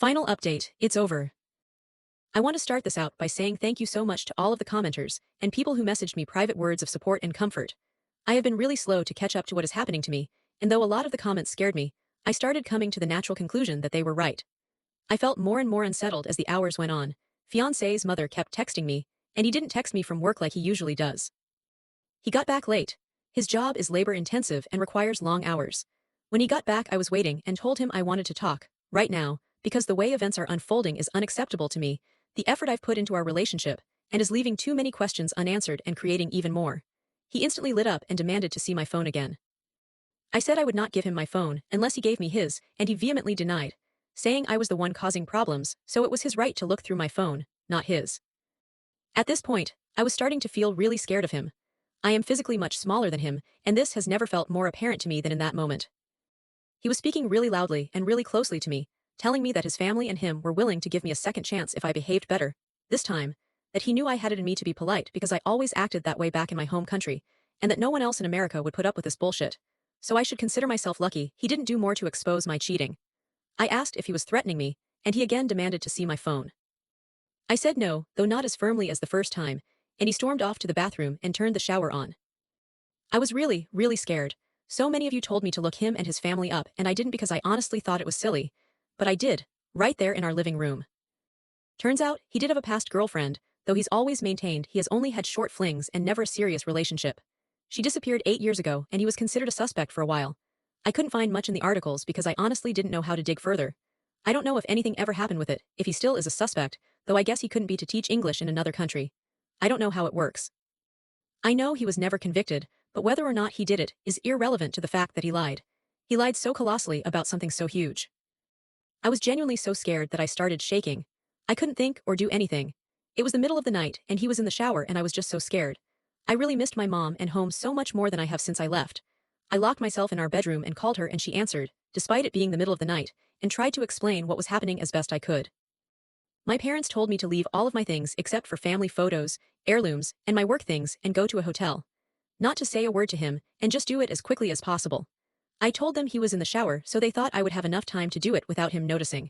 Final update, it's over. I want to start this out by saying thank you so much to all of the commenters and people who messaged me private words of support and comfort. I have been really slow to catch up to what is happening to me, and though a lot of the comments scared me, I started coming to the natural conclusion that they were right. I felt more and more unsettled as the hours went on. Fiancé's mother kept texting me, and he didn't text me from work like he usually does. He got back late. His job is labor-intensive and requires long hours. When he got back, I was waiting and told him I wanted to talk, right now, because the way events are unfolding is unacceptable to me, the effort I've put into our relationship, and is leaving too many questions unanswered and creating even more. He instantly lit up and demanded to see my phone again. I said I would not give him my phone unless he gave me his, and he vehemently denied, saying I was the one causing problems, so it was his right to look through my phone, not his. At this point, I was starting to feel really scared of him. I am physically much smaller than him, and this has never felt more apparent to me than in that moment. He was speaking really loudly and really closely to me, telling me that his family and him were willing to give me a second chance if I behaved better, this time, that he knew I had it in me to be polite because I always acted that way back in my home country, and that no one else in America would put up with this bullshit. So I should consider myself lucky he didn't do more to expose my cheating. I asked if he was threatening me, and he again demanded to see my phone. I said no, though not as firmly as the first time, and he stormed off to the bathroom and turned the shower on. I was really, really scared. So many of you told me to look him and his family up, and I didn't because I honestly thought it was silly. But I did, right there in our living room. Turns out, he did have a past girlfriend, though he's always maintained he has only had short flings and never a serious relationship. She disappeared 8 years ago, and he was considered a suspect for a while. I couldn't find much in the articles because I honestly didn't know how to dig further. I don't know if anything ever happened with it, if he still is a suspect, though I guess he couldn't be to teach English in another country. I don't know how it works. I know he was never convicted, but whether or not he did it is irrelevant to the fact that he lied. He lied so colossally about something so huge. I was genuinely so scared that I started shaking. I couldn't think or do anything. It was the middle of the night, and he was in the shower, and I was just so scared. I really missed my mom and home so much more than I have since I left. I locked myself in our bedroom and called her, and she answered, despite it being the middle of the night, and tried to explain what was happening as best I could. My parents told me to leave all of my things except for family photos, heirlooms, and my work things and go to a hotel. Not to say a word to him, and just do it as quickly as possible. I told them he was in the shower, so they thought I would have enough time to do it without him noticing.